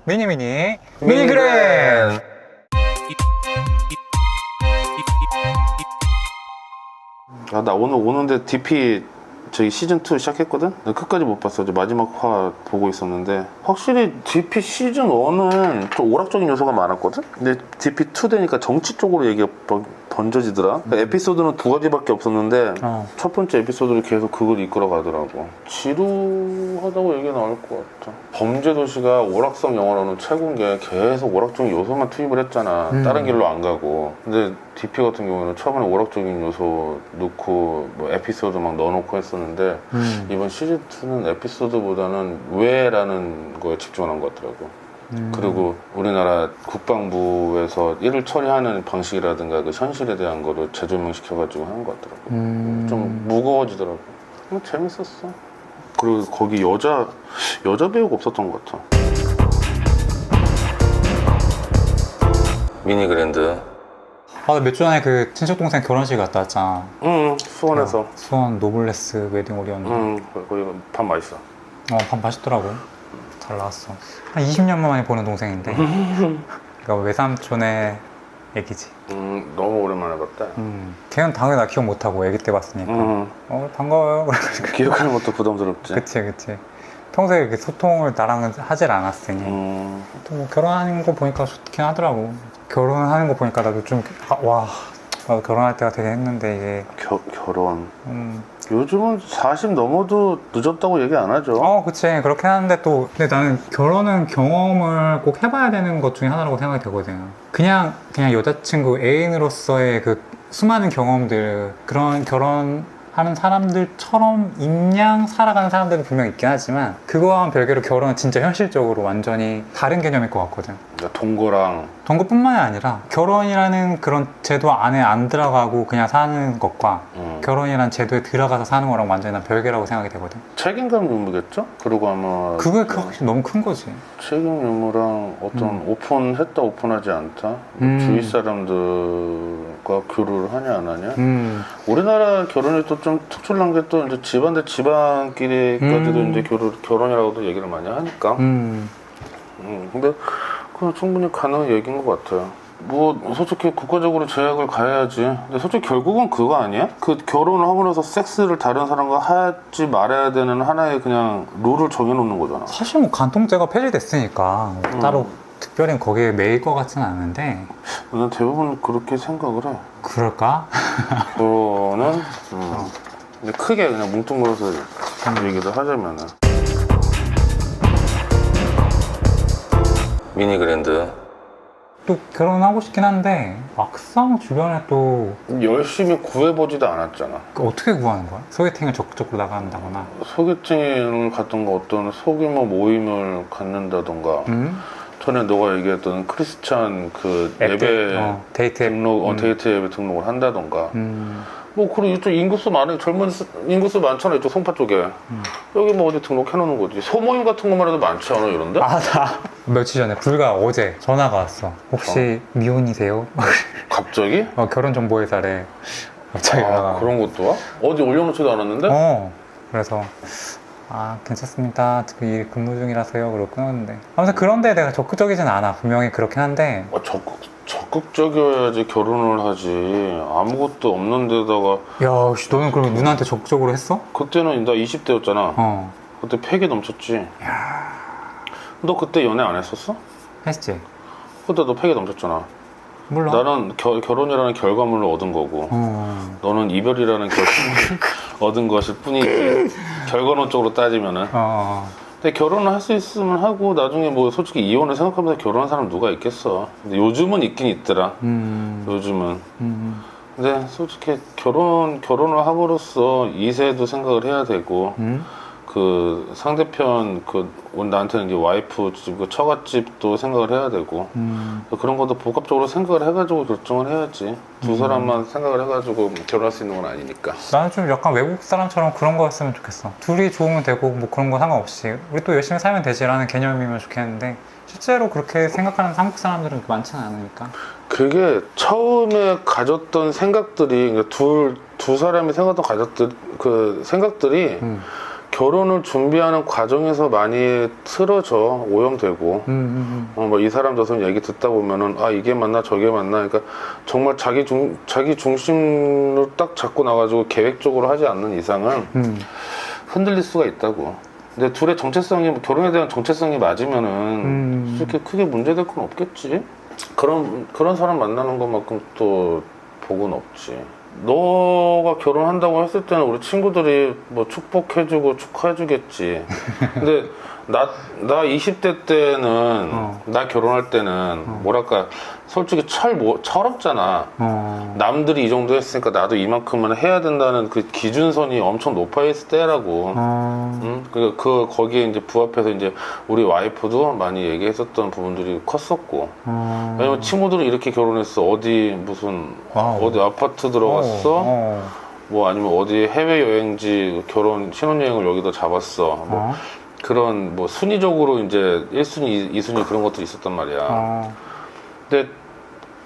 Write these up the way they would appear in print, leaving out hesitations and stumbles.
미니그램. 아, 나 오늘 오는데 DP 저기 시즌2 시작했거든? 나 끝까지 못 봤어. 이제 마지막 화 보고 있었는데 확실히 DP 시즌1은 좀 오락적인 요소가 많았거든? 근데 DP2 되니까 정치 쪽으로 얘기가 던져지더라. 그러니까 에피소드는 두 가지밖에 없었는데 첫 번째 에피소드를 계속 그걸 이끌어 가더라고. 지루하다고 얘기 나올 것 같아. 범죄도시가 오락성 영화로는 최고인 게 계속 오락적인 요소만 투입을 했잖아. 다른 길로 안 가고. 근데 DP 같은 경우는 처음에 오락적인 요소 넣고 뭐 에피소드 막 넣어놓고 했었는데 이번 시즌2는 에피소드보다는 왜라는 거에 집중한 것 같더라고. 그리고 우리나라 국방부에서 일을 처리하는 방식이라든가 그 현실에 대한 거를 재조명시켜가지고 한 것 같더라고. 좀 무거워지더라고. 재밌었어. 그리고 거기 여자 배우가 없었던 것 같아. 미니그랜드. 아, 몇 주 전에 그 친척 동생 결혼식 갔다 왔잖아. 수원에서. 수원 노블레스 웨딩 오리언. 거기 밥 맛있어. 밥 맛있더라고. 잘 나왔어. 한 20년 만에 보는 동생인데. 그러니까 외삼촌의 애기지. 너무 오랜만에 봤다. 걔는 당연히 나 기억 못하고 애기 때 봤으니까. 반가워요. 그래가지고. 기억하는 것도 부담스럽지. 그치. 평소에 이렇게 소통을 나랑은 하질 않았으니. 또 뭐 결혼하는 거 보니까 좋긴 하더라고. 결혼하는 거 보니까 나도 좀, 나도 결혼할 때가 되게 했는데, 이게. 결혼. 요즘은 40 넘어도 늦었다고 얘기 안 하죠. 그치. 그렇게 하는데 또, 근데 나는 결혼은 경험을 꼭 해봐야 되는 것 중에 하나라고 생각이 되거든. 그냥 여자친구 애인으로서의 그 수많은 경험들, 그런 결혼하는 사람들처럼 인양 살아가는 사람들은 분명 있긴 하지만, 그거와는 별개로 결혼은 진짜 현실적으로 완전히 다른 개념일 것 같거든. 그러니까 동거랑 동거뿐만이 아니라 결혼이라는 그런 제도 안에 안 들어가고 그냥 사는 것과 결혼이라는 제도에 들어가서 사는 거랑 완전히 난 별개라고 생각이 되거든. 책임감 의무겠죠? 그리고 아마 그게 확실히 너무 큰 거지. 책임 의무랑 어떤 오픈했다 오픈하지 않다 주위 사람들과 교류를 하냐 안 하냐. 우리나라 결혼이 또 좀 특출난 게 또 이제 집안 대 집안끼리까지도 이제 결혼이라고도 얘기를 많이 하니까. 근데 그건 충분히 가능한 얘기인 것 같아요. 뭐 솔직히 국가적으로 제약을 가해야지. 근데 솔직히 결국은 그거 아니야? 그 결혼을 하고 나서 섹스를 다른 사람과 하지 말아야 되는 하나의 그냥 룰을 정해놓는 거잖아. 사실 뭐 간통죄가 폐지됐으니까 따로 특별히 거기에 매일 것 같지는 않은데. 난 대부분 그렇게 생각을 해. 그럴까? 결혼은 근데 크게 그냥 뭉뚱그려서 얘기를 하자면은 미니그랜드. 또 결혼하고 싶긴 한데 막상 주변에 또 열심히 구해보지도 않았잖아. 어떻게 구하는 거야? 소개팅을 적극적으로 나간다거나. 소개팅을 갔던가 어떤 소규모 모임을 갖는다던가 전에 너가 얘기했던 크리스찬 그 예배 데이트 앱. 등록 데이트 앱에 등록을 한다던가 뭐 그리고 이쪽 인구수 많은 젊은 인구수 많잖아. 이쪽 송파 쪽에 여기 뭐 어디 등록해놓는 거지. 소모임 같은 것만 해도 많지 않아 이런데? 나 며칠 전에 불과 어제 전화가 왔어. 혹시 미혼이세요? 갑자기? 결혼 정보회사래. 갑자기 전화가. 그런 것도 와? 어디 올려놓지도 않았는데? 그래서 괜찮습니다. 근무 중이라서요. 그러고 끊었는데. 아무튼 그런 데에 내가 적극적이진 않아. 분명히 그렇긴 한데. 적극적이어야지 결혼을 하지. 아무것도 없는 데다가. 야, 너는 그러면 누나한테 적극적으로 했어? 그때는 나 20대였잖아. 그때 패기 넘쳤지. 너 그때 연애 안 했었어? 했지. 그때 너 패기 넘쳤잖아. 몰라. 나는 결혼이라는 결과물을 얻은 거고 너는 이별이라는 결과물을 얻은 것일 뿐이지. 결과론적으로 따지면은. 근데 결혼을 할 수 있으면 하고 나중에 뭐 솔직히 이혼을 생각하면서 결혼한 사람 누가 있겠어. 근데 요즘은 있긴 있더라. 요즘은. 근데 솔직히 결혼을 함으로써 2세도 생각을 해야 되고 그 상대편 나한테는 이제 와이프 집, 그 처갓집도 생각을 해야 되고 그런 것도 복합적으로 생각을 해가지고 결정을 해야지. 두 사람만 생각을 해가지고 결혼할 수 있는 건 아니니까. 나는 좀 약간 외국 사람처럼 그런 거였으면 좋겠어. 둘이 좋으면 되고 뭐 그런 거 상관없이 우리 또 열심히 살면 되지라는 개념이면 좋겠는데 실제로 그렇게 생각하는 한국 사람들은 많지는 않으니까. 그게 처음에 가졌던 생각들이 그러니까 두 사람이 가졌던 그 생각들이 결혼을 준비하는 과정에서 많이 틀어져 오염되고 뭐 이 사람 저 사람 얘기 듣다 보면은 아 이게 맞나 저게 맞나 그러니까 정말 자기 중심을 딱 잡고 나가지고 계획적으로 하지 않는 이상은 흔들릴 수가 있다고. 근데 둘의 정체성이 결혼에 대한 정체성이 맞으면은 솔직히 크게 문제될 건 없겠지. 그런 사람 만나는 것만큼 또 복은 없지. 너가 결혼한다고 했을 때는 우리 친구들이 뭐 축복해주고 축하해주겠지. 근데 나 20대 때는 나 결혼할 때는 뭐랄까 솔직히 철없잖아. 남들이 이 정도 했으니까 나도 이만큼은 해야 된다는 그 기준선이 엄청 높아 있을 때라고. 거기에 이제 부합해서 이제 우리 와이프도 많이 얘기했었던 부분들이 컸었고. 왜냐면 친구들은 이렇게 결혼했어. 어디 무슨 어디 아파트 들어갔어. 뭐 아니면 어디 해외 여행지 결혼 신혼여행을 여기다 잡았어. 뭐 그런 뭐 순위적으로 이제 1순위, 2순위 그런 것들이 있었단 말이야. 근데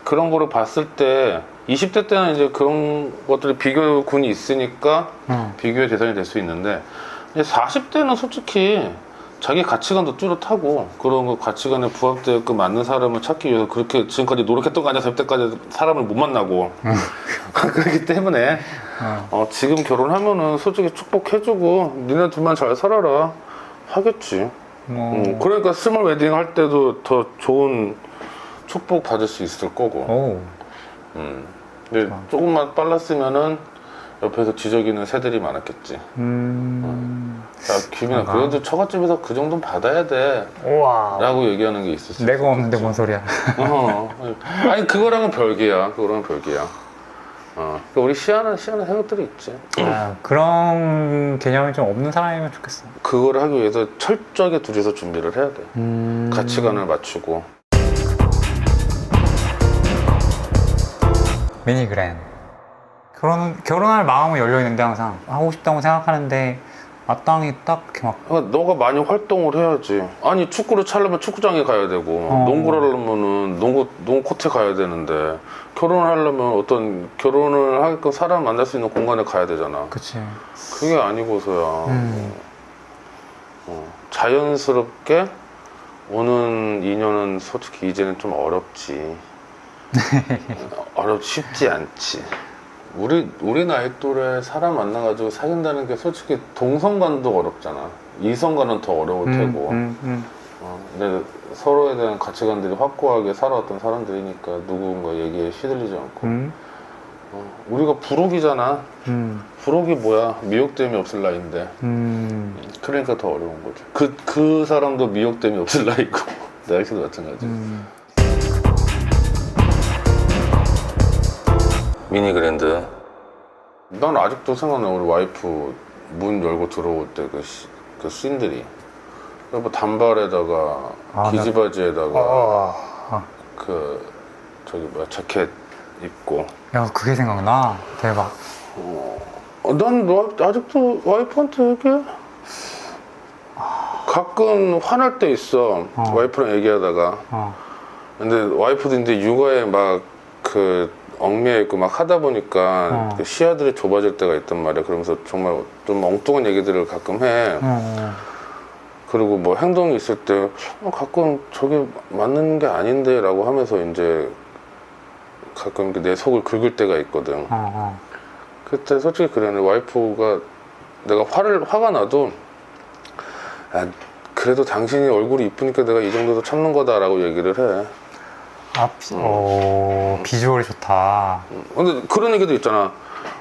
그런 거를 봤을 때 20대 때는 이제 그런 것들이 비교군이 있으니까 비교의 대상이 될 수 있는데 이제 40대는 솔직히 자기 가치관도 뚜렷하고 그런 거 가치관에 부합되고 맞는 사람을 찾기 위해서 그렇게 지금까지 노력했던 거 아니야. 40대까지 사람을 못 만나고 그렇기 때문에 지금 결혼하면은 솔직히 축복해주고 니네 둘만 잘 살아라 하겠지. 그러니까 스몰 웨딩 할 때도 더 좋은 축복 받을 수 있을 거고. 근데 조금만 빨랐으면은 옆에서 지저귀는 새들이 많았겠지. 야, 김이나 그래도 처갓집에서 그 정도는 받아야 돼. 우와. 라고 얘기하는 게 있을 수 있어. 내가 없는데 뭔 소리야. 아니 그거랑은 별개야. 그러니까 우리 시아는 생각들이 있지. 그런 개념이 좀 없는 사람이면 좋겠어. 그거를 하기 위해서 철저하게 둘이서 준비를 해야 돼. 가치관을 맞추고. 미니그랜. 결혼할 마음은 열려있는데 항상 하고 싶다고 생각하는데 마땅히 딱 이렇게 막 그러니까 너가 많이 활동을 해야지. 아니 축구를 차려면 축구장에 가야 되고 농구를 하려면은 농구 코트에 가야 되는데 결혼을 하려면 어떤 결혼을 하게끔 사람 만날 수 있는 공간에 가야 되잖아. 그치. 그게 아니고서야 자연스럽게 오는 인연은 솔직히 이제는 좀 어렵지. 쉽지 않지. 우리 나이 또래 사람 만나가지고 사귄다는 게 솔직히 동성간도 어렵잖아. 이성간은 더 어려울 테고. 근데 서로에 대한 가치관들이 확고하게 살아왔던 사람들이니까 누군가 얘기에 시들리지 않고. 우리가 부록이잖아. 부록이 뭐야? 미혹됨이 없을 나이인데. 그러니까 더 어려운 거지. 그 사람도 미혹됨이 없을 나이고. 나 역시도 마찬가지. 미니그랜드. 난 아직도 생각나. 우리 와이프 문 열고 들어올 때 그 씬들이. 뭐 단발에다가 기지바지에다가 자켓 입고. 야, 그게 생각나? 대박. 난 아직도 와이프한테 얘기해. 가끔 화날 때 있어. 와이프랑 얘기하다가. 근데 와이프도 이제 육아에 막 얽매여 있고 막 하다 보니까 그 시야들이 좁아질 때가 있단 말이야. 그러면서 정말 좀 엉뚱한 얘기들을 가끔 해. 그리고 뭐 행동이 있을 때 가끔 저게 맞는 게 아닌데 라고 하면서 이제 가끔 내 속을 긁을 때가 있거든. 그때 솔직히 그래. 와이프가 내가 화가 나도 그래도 당신이 얼굴이 이쁘니까 내가 이 정도도 참는 거다 라고 얘기를 해. 비주얼이 좋다. 근데 그런 얘기도 있잖아.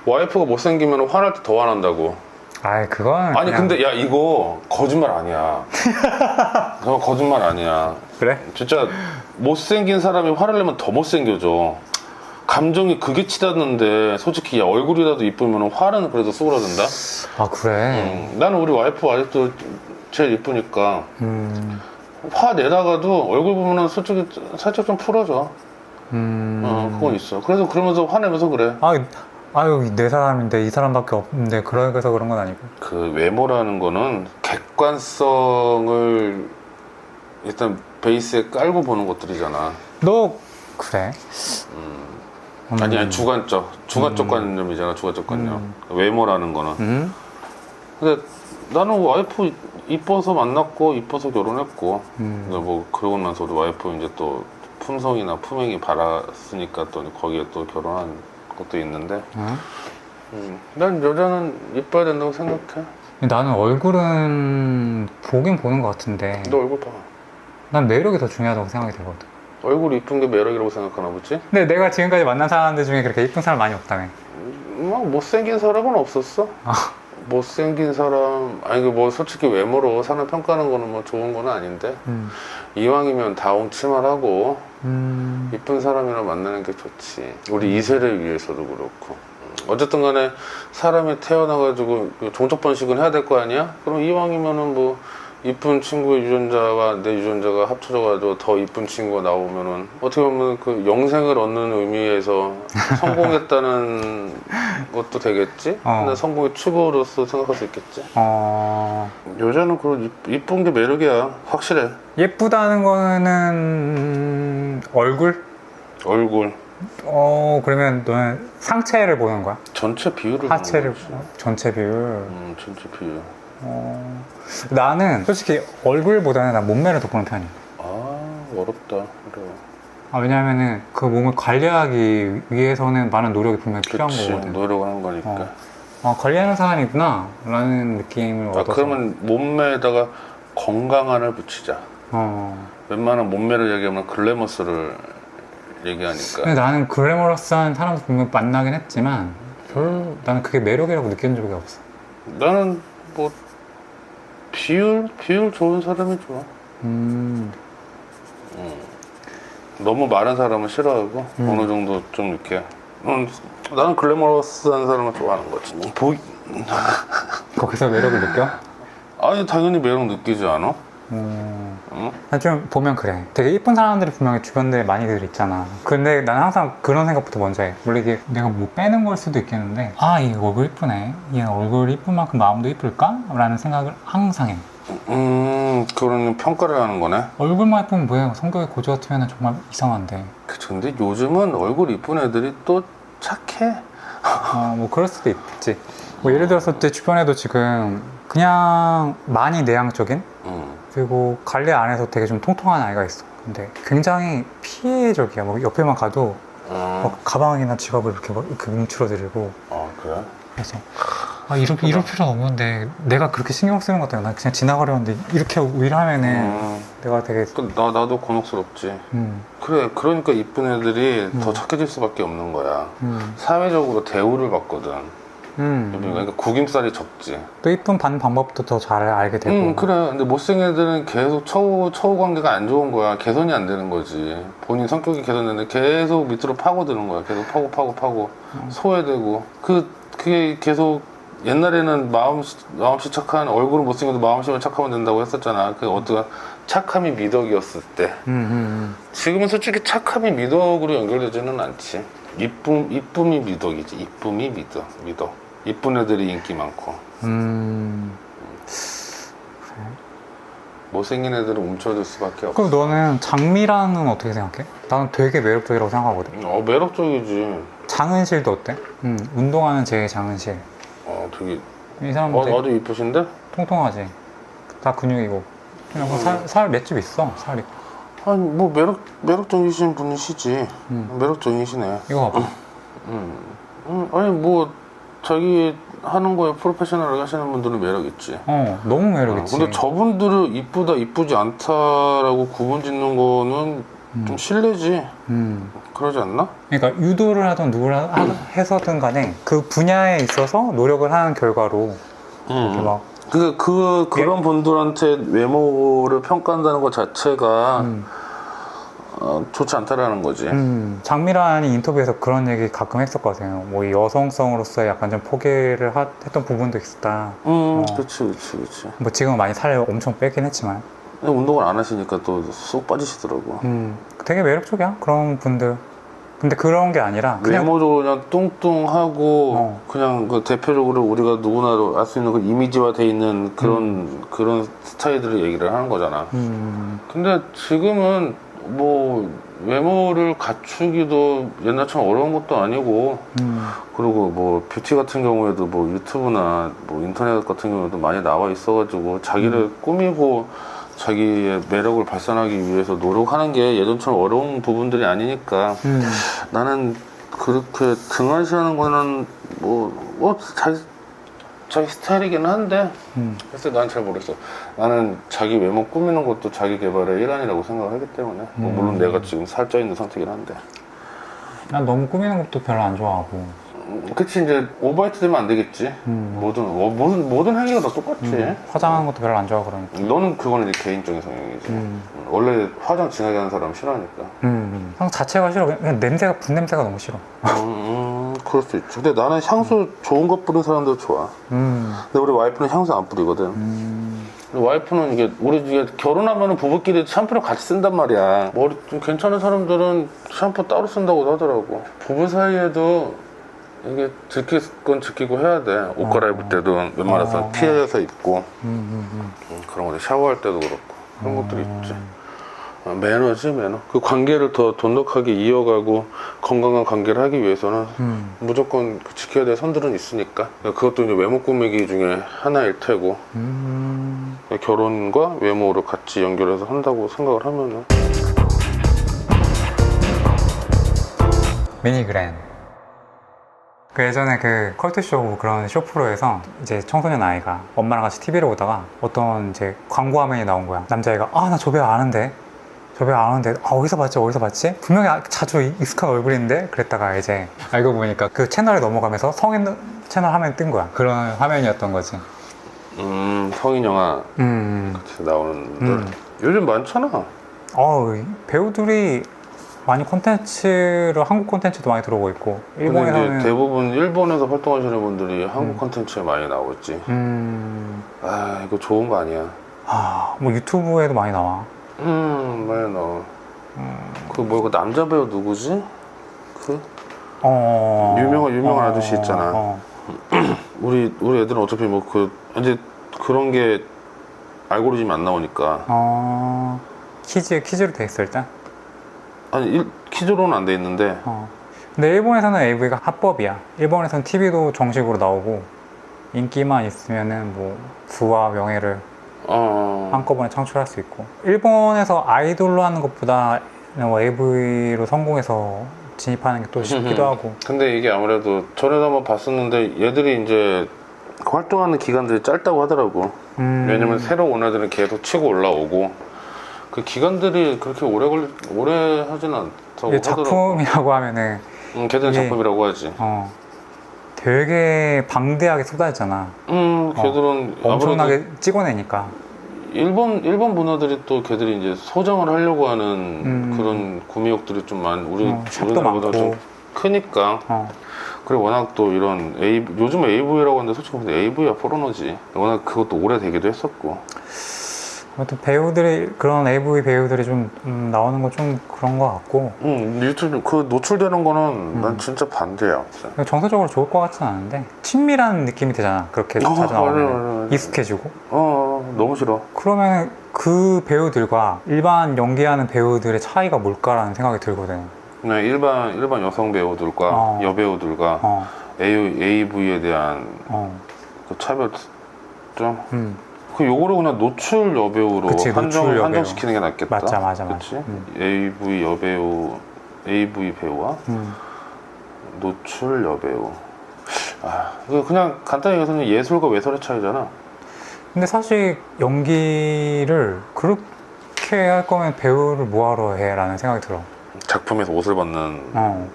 와이프가 못생기면 화날 때 더 화난다고. 그건 아니 근데 야 이거 거짓말 아니야. 그거 거짓말 아니야. 그래? 진짜 못생긴 사람이 화를 내면 더 못생겨져. 감정이 그게 치닫는데 솔직히 야 얼굴이라도 이쁘면 화는 그래도 수그러든다. 그래? 나는 우리 와이프 아직도 제일 이쁘니까 화 내다가도 얼굴 보면은 솔직히 살짝 좀 풀어져. 그건 있어. 그래서 그러면서 화내면서 그래. 내 사람인데 이 사람밖에 없는데 그래서 그런 건 아니고. 그 외모라는 거는 객관성을 일단 베이스에 깔고 보는 것들이잖아. 너 그래? 아니 주관적 관념이잖아. 주관적 관념. 외모라는 거는. 근데 나는 와이프 이뻐서 만났고 이뻐서 결혼했고 근데 뭐 그러고 나서 우리 와이프 이제 또 품성이나 품행이 바랐으니까 또 거기에 또 결혼한 것도 있는데 난 여자는 이뻐야 된다고 생각해. 나는 얼굴은 보긴 보는 것 같은데 너 얼굴 봐. 난 매력이 더 중요하다고 생각이 되거든. 얼굴 이쁜 게 매력이라고 생각하나 보지? 근데 내가 지금까지 만난 사람들 중에 그렇게 이쁜 사람 많이 없다며. 막 못생긴 사람은 없었어. 못생긴 사람 아니 그 뭐 솔직히 외모로 사람 평가하는 거는 뭐 좋은 건 아닌데 이왕이면 다홍치마하고 이쁜 사람이랑 만나는 게 좋지. 우리 2세를 위해서도 그렇고. 어쨌든 간에 사람이 태어나가지고 종족 번식은 해야 될 거 아니야? 그럼 이왕이면은 뭐 이쁜 친구의 유전자와 내 유전자가 합쳐져가지고 더 이쁜 친구가 나오면은 어떻게 보면 그 영생을 얻는 의미에서 성공했다는 것도 되겠지? 근데 성공의 추구로서 생각할 수 있겠지? 여자는 그런 이쁜 게 매력이야. 확실해. 예쁘다는 거는 얼굴? 얼굴. 그러면 너는 상체를 보는 거야? 전체 비율을 하체를 보는 거지. 전체 비율. 전체 비율. 나는 솔직히 얼굴보다는 난 몸매를 더 보는 편이야. 어렵다. 어려워. 왜냐면은 그 몸을 관리하기 위해서는 많은 노력이 분명히 필요한 그치, 거거든. 노력을 하는 거니까. 관리하는 사람이 있구나 라는 느낌을 얻어서. 그러면 몸매에다가 건강한을 붙이자. 웬만한 몸매를 얘기하면 글래머스를 얘기하니까. 근데 나는 글래머러스한 사람도 분명 만나긴 했지만 별로 나는 그게 매력이라고 느낀 적이 없어. 나는 뭐 비율 좋은 사람이 좋아. 너무 마른 사람은 싫어하고 어느 정도 좀 이렇게. 나는 글래머러스한 사람을 좋아하는 거지. 거기서 매력을 느껴? 아니 당연히 매력 느끼지 않아? 좀 보면 그래. 되게 이쁜 사람들이 분명히 주변에 많이들 있잖아. 근데 나는 항상 그런 생각부터 먼저 해. 물론 이게 내가 뭐 빼는 걸 수도 있겠는데 이 얼굴 이쁘네. 얘 얼굴 이쁜 만큼 마음도 이쁠까? 라는 생각을 항상 해. 그런 평가를 하는 거네. 얼굴만 예쁘면 뭐야. 성격이 고조 같으면 정말 이상한데. 그치. 근데 요즘은 얼굴 이쁜 애들이 또 착해. 뭐 그럴 수도 있지. 뭐 예를 들어서 내 주변에도 지금 그냥 많이 내향적인 그리고 관리 안 해서 되게 좀 통통한 아이가 있어. 근데 굉장히 피해적이야. 뭐 옆에만 가도 막 가방이나 지갑을 이렇게 뭉쳐들고. 그래? 그래서 이럴 필요는 없는데 내가 그렇게 신경 쓰는 것 같아요. 난 그냥 지나가려는데 이렇게 오히려 하면은 내가 되게 나도 곤혹스럽지. 그래, 그러니까 이쁜 애들이 더 착해질 수밖에 없는 거야. 사회적으로 대우를 받거든. 그러니까 구김살이 적지. 또 이쁜 받는 방법도 더 잘 알게 되고. 그래. 근데 못생긴 애들은 계속 처우 관계가 안 좋은 거야. 개선이 안 되는 거지. 본인 성격이 개선되는데 계속 밑으로 파고드는 거야. 계속 파고 소외되고. 그게 계속 옛날에는 마음씨 착한 얼굴은 못생겨도 마음씨만 착하면 된다고 했었잖아. 그 어떤 착함이 미덕이었을 때. 지금은 솔직히 착함이 미덕으로 연결되지는 않지. 이쁨이 미덕이지. 이쁨이 미덕. 이쁜 애들이 인기 많고. 그래. 못생긴 애들은 움켜들 수밖에 없어. 그럼 너는 장미라는 어떻게 생각해? 나는 되게 매력적이라고 생각하거든. 매력적이지. 장은실도 어때? 운동하는 제 장은실. 되게. 이 사람 되게 아주 이쁘신데? 통통하지. 다 근육이고. 그냥 살 맷집 있어. 살이. 아니 뭐 매력적이신 분이시지. 매력적이시네. 이거 봐봐. 아니 뭐 자기 하는 거에 프로페셔널하게 하시는 분들은 매력 있지. 너무 매력 있지. 근데 저분들을 이쁘다 이쁘지 않다라고 구분 짓는 거는 좀 실례지. 그러지 않나? 그러니까 유도를 하든 누구를 해서든 간에 그 분야에 있어서 노력을 하는 결과로 이렇게 막 그런 분들한테 외모를 평가한다는 것 자체가 좋지 않다라는 거지. 장미란이 인터뷰에서 그런 얘기 가끔 했었거든요. 뭐 여성성으로서 약간 좀 포기를 했던 부분도 있었다. 그치. 뭐 지금은 많이 살을 엄청 빼긴 했지만. 근데 운동을 안 하시니까 또 쏙 빠지시더라고. 되게 매력적이야 그런 분들. 근데 그런 게 아니라 그냥 외모적으로 그냥 뚱뚱하고 그냥 그 대표적으로 우리가 누구나 알 수 있는 그 이미지화 돼 있는 그런 스타일들을 얘기를 하는 거잖아. 근데 지금은 뭐 외모를 갖추기도 옛날처럼 어려운 것도 아니고 그리고 뭐 뷰티 같은 경우에도 뭐 유튜브나 뭐 인터넷 같은 경우에도 많이 나와 있어가지고 자기를 꾸미고 자기의 매력을 발산하기 위해서 노력하는 게 예전처럼 어려운 부분들이 아니니까 나는 그렇게 등한시하는 거는 자기 스타일이긴 한데 글쎄 난 잘 모르겠어. 나는 자기 외모 꾸미는 것도 자기 개발의 일환이라고 생각을 하기 때문에 뭐 물론 내가 지금 살쪄 있는 상태긴 한데 난 너무 꾸미는 것도 별로 안 좋아하고. 그치 이제 오버하이트 되면 안 되겠지. 모든 행위가 다 똑같지. 화장하는 것도 별로 안 좋아하고 그러니까. 너는 그거는 이제 개인적인 성향이지. 원래 화장 진하게 하는 사람 싫어하니까. 향 자체가 싫어. 그냥 냄새가 분냄새가 너무 싫어. 그럴 수 있지. 근데 나는 향수 좋은 거 뿌리는 사람들 좋아. 근데 우리 와이프는 향수 안 뿌리거든. 와이프는 우리 결혼하면 부부끼리 샴푸를 같이 쓴단 말이야. 머리 좀 괜찮은 사람들은 샴푸 따로 쓴다고 하더라고. 부부 사이에도 이게 지킬 건 지키고 해야 돼. 옷 갈아입을 때도 웬만해서 피해서 입고 그런 거지. 샤워할 때도 그렇고 그런 것들이 있지. 매너지 매너. 그 관계를 더 돈독하게 이어가고 건강한 관계를 하기 위해서는 무조건 지켜야 될 선들은 있으니까 그것도 이제 외모 꾸미기 중에 하나일 테고 결혼과 외모를 같이 연결해서 한다고 생각을 하면은 미니그랜. 그 예전에 그 컬투쇼 그런 쇼 프로에서 이제 청소년 아이가 엄마랑 같이 TV를 보다가 어떤 이제 광고 화면이 나온 거야. 남자애가 나 저 배우 아는데 어디서 봤지? 분명히 자주 익숙한 얼굴인데? 그랬다가 이제 알고 보니까 그 채널에 넘어가면서 성인 채널 화면이 뜬 거야. 그런 화면이었던 거지. 성인 영화 같이 나오는 분들 요즘 많잖아. 배우들이 많이 한국 콘텐츠도 많이 들어오고 있고 일본에서는 이제 대부분 일본에서 활동하시는 분들이 한국 콘텐츠에 많이 나오겠지. 이거 좋은 거 아니야. 뭐 유튜브에도 많이 나와. 많이 나와. 그 남자 배우 누구지? 유명한 아저씨 있잖아. 우리 애들은 어차피 이제 그런 게 알고리즘이 안 나오니까. 키즈로 돼 있어 일단. 아니 키즈로는 안 돼 있는데. 근데 일본에서는 AV가 합법이야. 일본에서는 TV도 정식으로 나오고 인기만 있으면은 뭐 부와 명예를 한꺼번에 창출할 수 있고. 일본에서 아이돌로 하는 것보다 AV로 성공해서 진입하는 게 또 쉽기도 하고. 근데 이게 아무래도 전에도 한번 봤었는데 얘들이 이제 활동하는 기간들이 짧다고 하더라고. 왜냐면 새로 온 애들은 계속 치고 올라오고 그 기간들이 그렇게 오래 하진 않다고 하더라고. 작품이라고 하면은 걔들은 작품이라고 하지. 되게 방대하게 쏟아지잖아. 걔들은 엄청나게 찍어내니까. 일본 문화들이 또 걔들이 이제 소장을 하려고 하는 그런 구미욕들이 좀 우리나라보다 좀 크니까. 그리고 워낙 또 이런 요즘 AV라고 하는데 솔직히 근데 AV야 포르노지. 워낙 그것도 오래되기도 했었고. 아무튼 그런 AV 배우들이 좀 나오는 건 좀 그런 것 같고. 유튜브 노출되는 거는 난 진짜 반대야. 진짜. 정서적으로 좋을 것 같지는 않은데 친밀한 느낌이 되잖아. 그렇게 자주 나오면 익숙해지고. 너무 싫어. 그러면 그 배우들과 일반 연기하는 배우들의 차이가 뭘까라는 생각이 들거든. 그냥 일반 여성 배우들과 여배우들과 AV에 대한 그 차별점. 요거를 그냥 노출 여배우로 한정시키는 게 낫겠다. 맞아. 그치? AV 여배우, AV 배우와 노출 여배우. 그냥 간단히 얘기해서는 예술과 외설의 차이잖아. 근데 사실 연기를 그렇게 할 거면 배우를 뭐하러 해? 라는 생각이 들어. 작품에서 옷을 벗는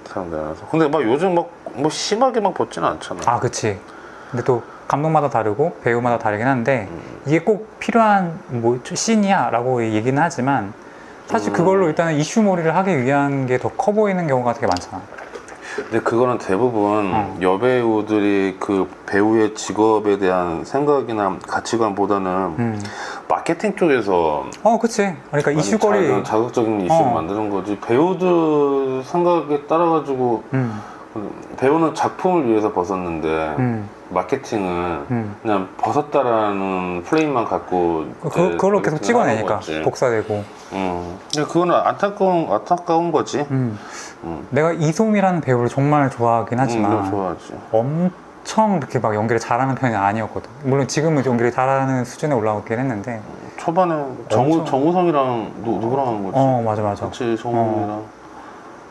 사람들이라서. 근데 요즘 심하게 벗지는 않잖아. 그치. 근데 또 감독마다 다르고 배우마다 다르긴 한데 이게 꼭 필요한 씬이야 라고 얘기는 하지만 사실 그걸로 일단은 이슈몰이를 하기 위한 게 더 커 보이는 경우가 되게 많잖아. 근데 그거는 대부분 여배우들이 그 배우의 직업에 대한 생각이나 가치관보다는 마케팅 쪽에서 그치. 그러니까 이슈거리 자극적인 이슈를 만드는 거지. 배우들 생각에 따라 가지고 배우는 작품을 위해서 벗었는데 마케팅은 그냥 벗었다라는 프레임만 갖고 그걸로 계속 찍어내니까 거지. 복사되고. 근데 그거는 안타까운 거지. 내가 이솜이라는 배우를 정말 좋아하긴 하지만 너 좋아하지. 엄청 그렇게 막 연기를 잘하는 편이 아니었거든. 물론 지금은 연기를 잘하는 수준에 올라오긴 했는데. 초반에 정우성이랑 누구랑 하는 거지? 맞아. 같이 정우성이랑.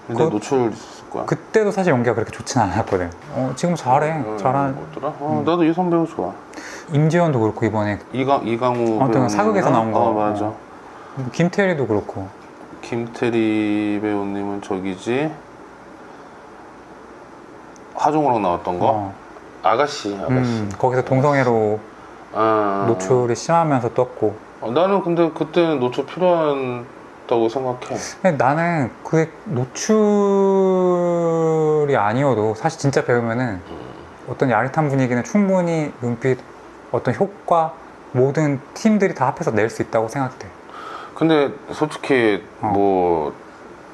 근데 노출 있었을 거야. 그때도 사실 연기가 그렇게 좋지는 않았거든. 지금 잘해. 뭐더라? 나도 이성 배우 좋아. 임지연도 그렇고 이번에 이강우 아무튼 사극에서 나온 거. 맞아. 김태리도 그렇고. 김태리 배우님은 저기지. 하정우랑 나왔던 거. 아가씨. 거기서 동성애로 노출. 노출이 심하면서 떴고. 나는 근데 그때는 노출 필요하다고 생각해. 근데 나는 그게 노출이 아니어도 사실 진짜 배우면은 어떤 야릇한 분위기는 충분히 눈빛, 어떤 효과, 모든 팀들이 다 합해서 낼 수 있다고 생각해. 근데 솔직히 뭐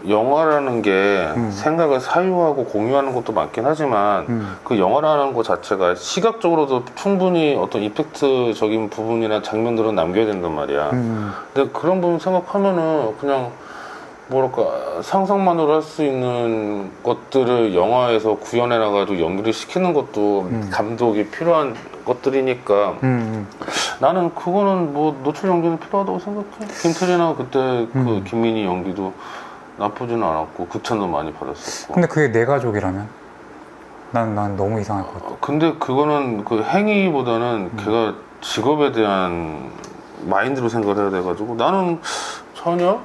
영화라는 게 생각을 사유하고 공유하는 것도 많긴 하지만 그 영화라는 것 자체가 시각적으로도 충분히 어떤 이펙트적인 부분이나 장면들은 남겨야 된단 말이야. 근데 그런 부분 생각하면은 그냥 뭐랄까 상상만으로 할 수 있는 것들을 영화에서 구현해놔가지고 연기를 시키는 것도 감독이 필요한 것들이니까 나는 그거는 뭐 노출 연기는 필요하다고 생각해. 김태리나 그때 그 김민희 연기도 나쁘지는 않았고 극찬도 많이 받았었고. 근데 그게 내 가족이라면? 난 너무 이상할 것 같아. 근데 그거는 그 행위보다는 걔가 직업에 대한 마인드로 생각을 해야 돼가지고 나는 전혀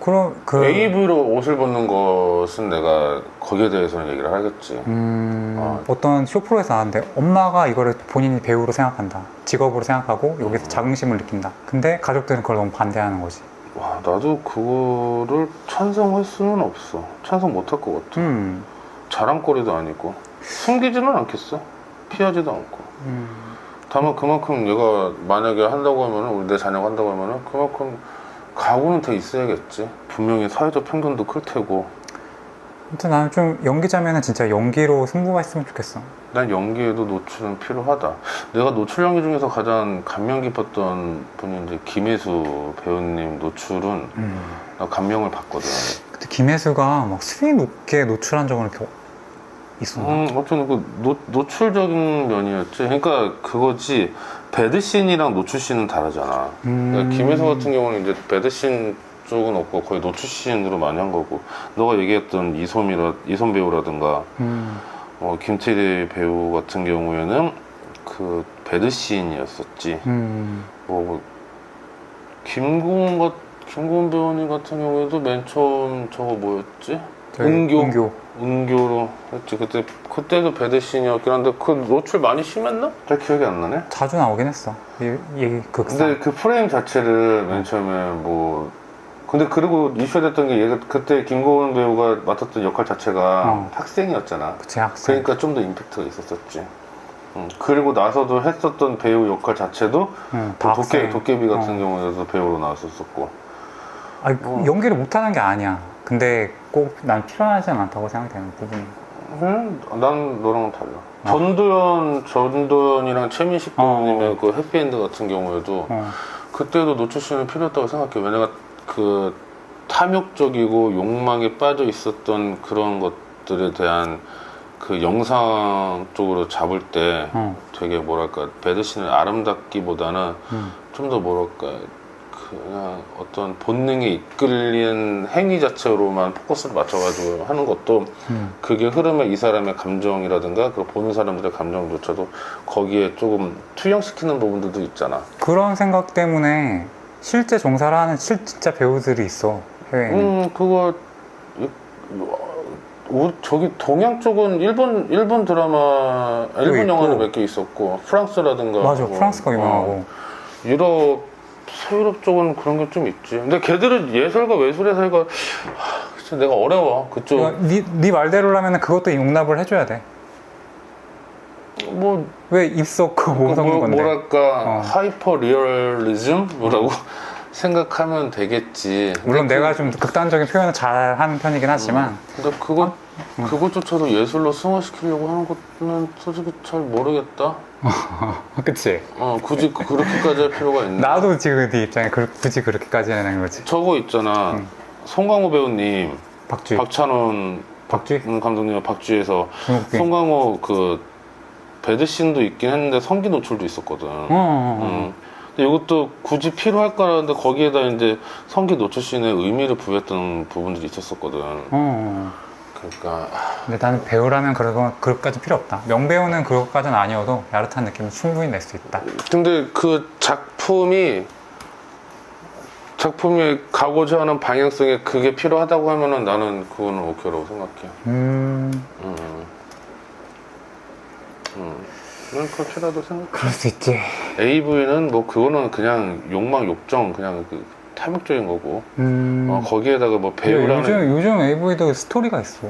그럼 AV로 옷을 벗는 것은 내가 거기에 대해서는 얘기를 하겠지. 어떤 쇼프로에서 나왔는데 엄마가 이거를 본인이 배우로 생각한다, 직업으로 생각하고 여기서 자긍심을 느낀다. 근데 가족들은 그걸 너무 반대하는 거지. 와, 나도 그거를 찬성할 수는 없어. 찬성 못할 것 같아. 자랑거리도 아니고 숨기지는 않겠어. 피하지도 않고. 다만 그만큼 얘가 만약에 한다고 하면은, 우리 내 자녀가 한다고 하면은 그만큼 각오는 돼 있어야겠지. 분명히 사회적 편견도 클 테고. 아무튼 나는 좀 연기자면은 진짜 연기로 승부가 했으면 좋겠어. 난 연기에도 노출은 필요하다. 내가 노출 연기 중에서 가장 감명 깊었던 분이 이제 김혜수 배우님 노출은 나 감명을 받거든. 그때 김혜수가 막 수위 높게 노출한 적은 이렇게 있었나? 어떤 그 노출적인 면이었지. 그러니까 그거지. 배드씬이랑 노출씬은 다르잖아. 그러니까 김혜수 같은 경우는 이제 배드씬 쪽은 없고 거의 노출씬으로 많이 한 거고, 너가 얘기했던 이솜 배우라든가 김태리 배우 같은 경우에는 그 배드씬이었었지. 뭐 김고은 배우님 같은 경우에도 맨 처음 저거 뭐였지? 은교로 했지. 그때도 배드씬이었긴 한데 그 노출 많이 심했나? 잘 기억이 안 나네. 자주 나오긴 했어. 이 극상. 근데 그 프레임 자체를 맨 처음에 근데 그리고 이슈가 됐던 게 얘가 그때 김고은 배우가 맡았던 역할 자체가 학생이었잖아. 그치, 학생. 그러니까 좀 더 임팩트가 있었었지. 그리고 나서도 했었던 배우 역할 자체도 도깨비 같은 경우에도 배우로 나왔었고. 아니, 연기를 못하는 게 아니야. 근데 꼭 난 필요하지 않다고 생각되는 부분이. 난 너랑은 달라. 전도연이랑 최민식 배우님의 그 해피엔드 같은 경우에도 그때도 노출씬이 필요했다고 생각해. 왜냐면 그 탐욕적이고 욕망에 빠져 있었던 그런 것들에 대한 그 영상 쪽으로 잡을 때 되게 뭐랄까 배드씬을 아름답기보다는 좀 더 뭐랄까 그냥 어떤 본능에 이끌린 행위 자체로만 포커스를 맞춰가지고 하는 것도 그게 흐름에 이 사람의 감정이라든가 그 보는 사람들의 감정조차도 거기에 조금 투영시키는 부분들도 있잖아. 그런 생각 때문에 실제 종사를 하는 진짜 배우들이 있어, 해외에는. 그거 저기 동양 쪽은 일본 드라마, 일본 영화는 몇 개 있었고, 프랑스라든가. 맞아, 프랑스가 유명하고. 서유럽 쪽은 그런 게 좀 있지. 근데 걔들은 예술과 외술의 사이가 진짜 내가 어려워. 그쪽. 그러니까 네 말대로라면 그것도 용납을 해줘야 돼. 뭐 왜 입 썩고 몸 썩는 건데. 뭐랄까 하이퍼 리얼리즘? 뭐라고? 생각하면 되겠지. 물론 근데 내가 좀 극단적인 표현을 잘 하는 편이긴 하지만 근데 그것조차도 예술로 승화시키려고 하는 것은 솔직히 잘 모르겠다. 그치? 굳이 그렇게까지 할 필요가 있나? 나도 지금 네 입장에 굳이 그렇게까지 하는 거지. 저거 있잖아. 송강호 배우님, 박쥐. 박찬원 박쥐? 감독님 박쥐에서 중국인. 송강호 그 배드신도 있긴 했는데 성기 노출도 있었거든. 근데 이것도 굳이 필요할까라는데 거기에다 이제 성기 노출 씬에 의미를 부여했던 부분들이 있었었거든. 그러니까 근데 나는 배우라면 그것까지 필요 없다. 명배우는 그것까지는 아니어도 야릇한 느낌을 충분히 낼 수 있다. 근데 그 작품이 가고자 하는 방향성에 그게 필요하다고 하면은 나는 그거는 오케이라고 생각해. 난 그렇게라도 생각해. 그럴 수 있지. AV는 뭐 그거는 그냥 욕망 욕정 그냥 그 탐욕적인 거고 거기에다가 뭐 배우라는 요즘 AV도 스토리가 있어.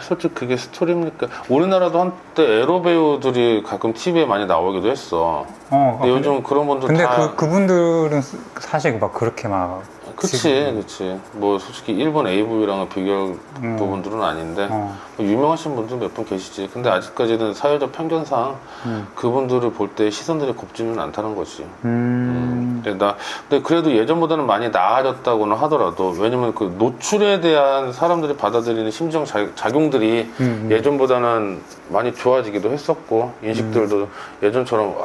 솔직히 그게 스토리입니까? 우리나라도 한때 에로 배우들이 가끔 TV에 많이 나오기도 했어. 근데 요즘 그런 분들 근데 다 그분들은 사실 막 그렇게 막 그치. 뭐 솔직히 일본 AV랑은 비교할 부분들은 아닌데 뭐 유명하신 분들 몇 분 계시지. 근데 아직까지는 사회적 편견상 그분들을 볼 때 시선들이 곱지는 않다는 거지. 근데 그래도 예전보다는 많이 나아졌다고는 하더라도 왜냐면 그 노출에 대한 사람들이 받아들이는 심정 작용들이 예전보다는 많이 좋아지기도 했었고 인식들도 예전처럼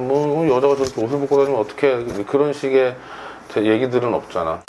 뭐 여자가 저렇게 옷을 벗고 다니면 어떡해 그런 식의 얘기들은 없잖아.